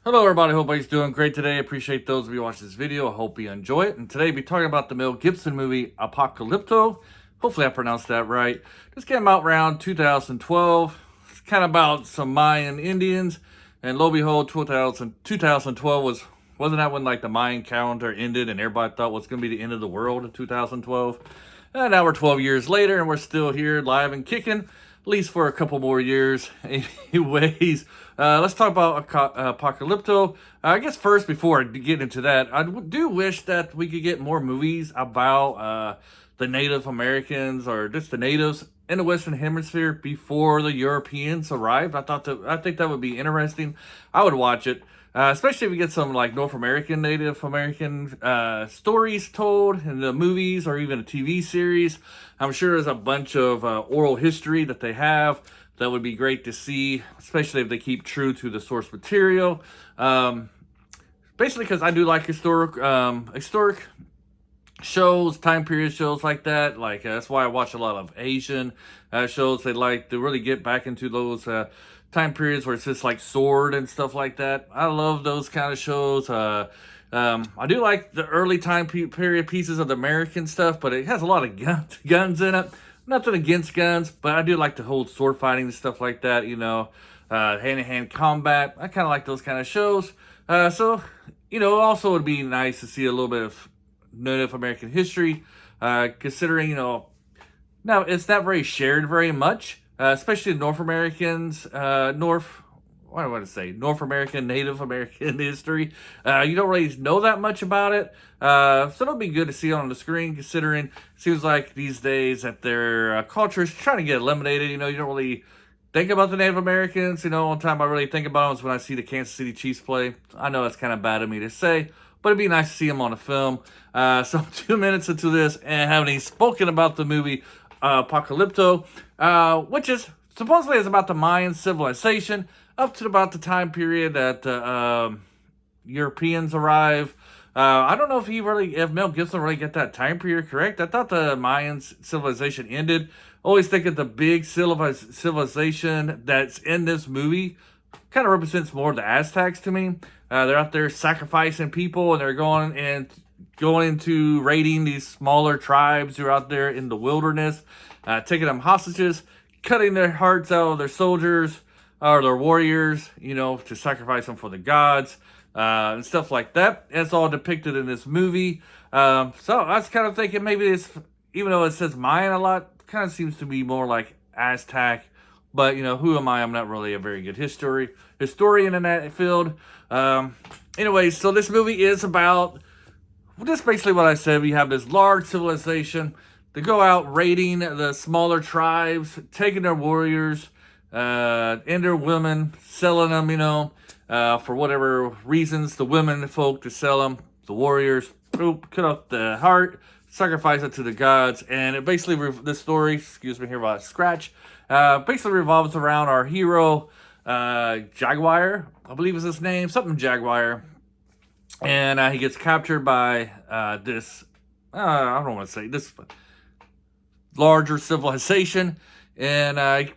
Hello everybody, hope everybody's doing great today. Appreciate those of you watching this video. I hope you enjoy it. And today we'll be talking about the Mel Gibson movie Apocalypto. Hopefully I pronounced that right. This came out around 2012. It's kind of about some Mayan Indians. And lo and behold, 2012 wasn't that when like the Mayan calendar ended and everybody thought was going to be the end of the world in 2012? And now we're 12 years later and we're still here live and kicking, at least for a couple more years. Anyways, let's talk about Apocalypto. I guess first, before I get into that, I do wish that we could get more movies about the Native Americans or just the natives in the Western Hemisphere before the Europeans arrived. I think that would be interesting. I would watch it. Especially if we get some like North American, Native American stories told in the movies or even a TV series. I'm sure there's a bunch of oral history that they have that would be great to see, especially if they keep true to the source material. Basically, because I do like historic shows, time period shows like that. Like that's why I watch a lot of Asian shows. They like to really get back into those time periods where it's just like sword and stuff like that. I love those kind of shows. I do like the early time period pieces of the American stuff, but it has a lot of guns in it. Nothing against guns, but I do like to hold sword fighting and stuff like that, hand-to-hand combat. I kind of like those kind of shows. So, also it'd be nice to see a little bit of Native American history, considering, now it's not very shared very much, especially North Americans, North American, Native American history. You don't really know that much about it. So it'll be good to see on the screen, considering it seems like these days that their culture is trying to get eliminated. You don't really think about the Native Americans. One time I really think about them is when I see the Kansas City Chiefs play. I know that's kind of bad of me to say, but it'd be nice to see them on a film. So I'm 2 minutes into this and haven't even spoken about the movie Apocalypto, which is supposedly is about the Mayan civilization up to about the time period that Europeans arrive. I don't know if Mel Gibson really get that time period correct. I thought the Mayan civilization ended. Always think of the big civilization that's in this movie kind of represents more the Aztecs to me. They're out there sacrificing people, and they're going into raiding these smaller tribes who are out there in the wilderness, taking them hostages, cutting their hearts out of their soldiers or their warriors, to sacrifice them for the gods, and stuff like that. It's all depicted in this movie. So I was kind of thinking maybe it's, even though it says Mayan a lot, kind of seems to be more like Aztec. But, who am I? I'm not really a very good historian in that field. Anyway, so this movie is about just basically what I said. We have this large civilization. They go out raiding the smaller tribes, taking their warriors, and their women, selling them, for whatever reasons. The women folk to sell them, the warriors, cut off the heart, sacrifice it to the gods, and it basically, this story, excuse me here while I scratch, basically revolves around our hero, Jaguar, I believe is his name, something Jaguar, and he gets captured by this, I don't want to say, this larger civilization, and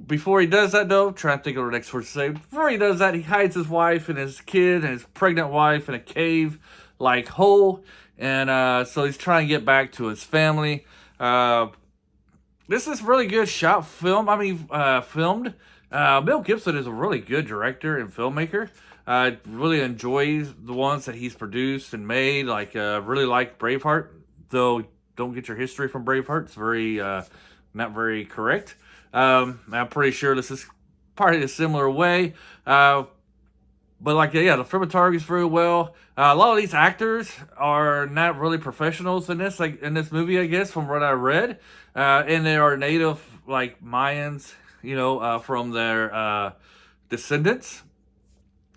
before he does that, though, trying to think of the next word to say. Before he does that, he hides his wife and his kid and his pregnant wife in a cave-like hole. And so he's trying to get back to his family. This is really good filmed. Mel Gibson is a really good director and filmmaker. I really enjoy the ones that he's produced and made. Really like Braveheart, though don't get your history from Braveheart. It's very, not very correct. I'm pretty sure this is probably a similar way. But the cinematography is very well. A lot of these actors are not really professionals in this movie, I guess, from what I read. And they are native, like Mayans, from their descendants.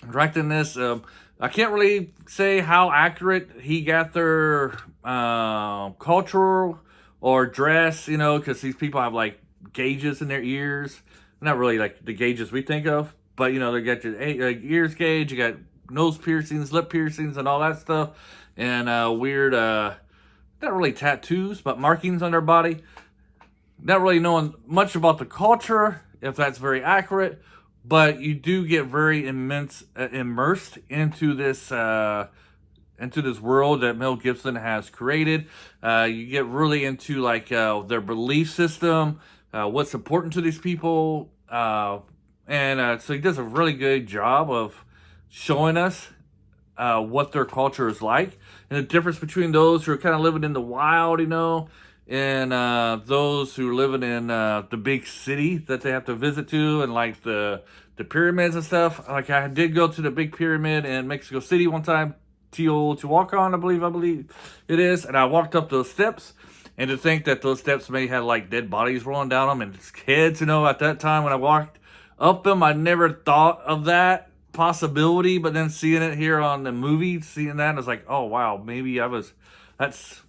Directing this, I can't really say how accurate he got their cultural or dress, because these people have like gauges in their ears. Not really like the gauges we think of, but they got your ears gauge, you got nose piercings, lip piercings, and all that stuff, and weird, not really tattoos, but markings on their body. Not really knowing much about the culture, if that's very accurate, but you do get very immersed into this world that Mel Gibson has created. You get really into like their belief system, what's important to these people, and so he does a really good job of showing us what their culture is like and the difference between those who are kind of living in the wild, and those who are living in the big city that they have to visit to, and like the pyramids and stuff. Like I did go to the big pyramid in Mexico City one time, Teotihuacan, I believe it is, and I walked up those steps. And to think that those steps may have like dead bodies rolling down them and kids, at that time when I walked up them, I never thought of that possibility. But then seeing it here on the movie, seeing that, I was like, oh wow, that's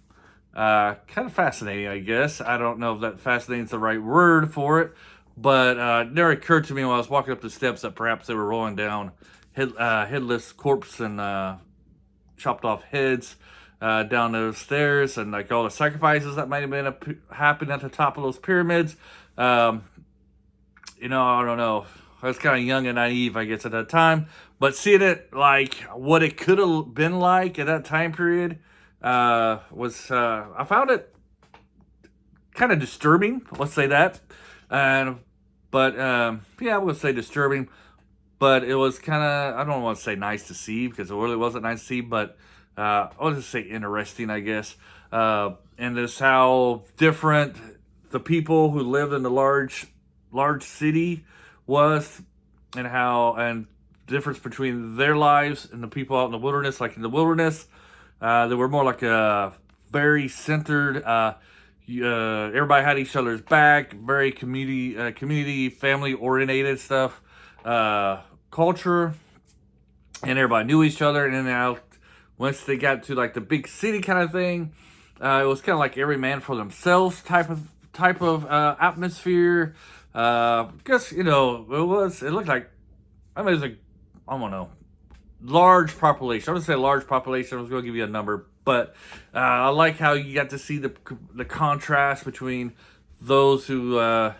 kind of fascinating, I guess. I don't know if that fascinating is the right word for it, but it never occurred to me when I was walking up the steps that perhaps they were rolling down headless corpse and chopped off heads down those stairs, and like all the sacrifices that might have been happening at the top of those pyramids. I don't know. I was kind of young and naive, I guess, at that time. But seeing it like what it could have been like at that time period was I found it kind of disturbing. Let's say that. But I would say disturbing. But it was kind of, I don't want to say nice to see, because it really wasn't nice to see, but I'll just say interesting, I guess. And this how different the people who lived in the large city was, and difference between their lives and the people out in the wilderness. Like in the wilderness, they were more like a very centered. Everybody had each other's back, very community, family oriented stuff. Culture, and everybody knew each other. And then once they got to like the big city kind of thing, it was kind of like every man for themselves type of atmosphere. Because it looked like, it was I don't know, large population. I would say large population. I was going to give you a number, but I like how you got to see the contrast between those who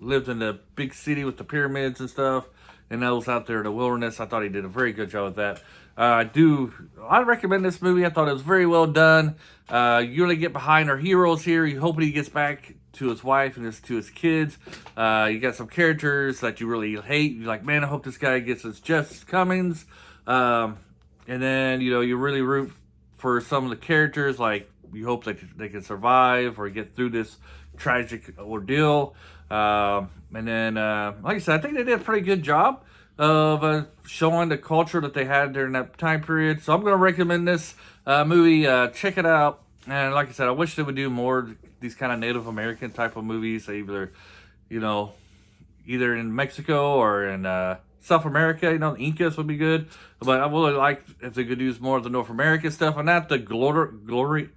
lived in the big city with the pyramids and stuff, and those out there in the wilderness. I thought he did a very good job with that. I recommend this movie. I thought it was very well done. You really get behind our heroes here. You hope he gets back to his wife and to his kids. You got some characters that you really hate. You're like, man, I hope this guy gets his just Cummings. And then, you really root for some of the characters. Like, you hope that they can survive or get through this tragic ordeal. And then, like I said, I think they did a pretty good job of showing the culture that they had during that time period. So I'm going to recommend this movie. Check it out. And like I said, I wish they would do more these kind of Native American type of movies, either in Mexico or in South America. The Incas would be good. But I would really like if they could use more of the North American stuff, and not the glorified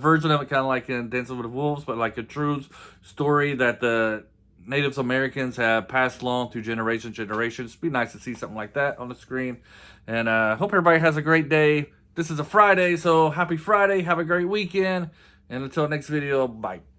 version of it, kind of like in Dancing with the Wolves, but like a true story that the Native Americans have passed along through generations. It'd be nice to see something like that on the screen. And hope everybody has a great day. This is a Friday, so happy Friday. Have a great weekend. And until next video, bye.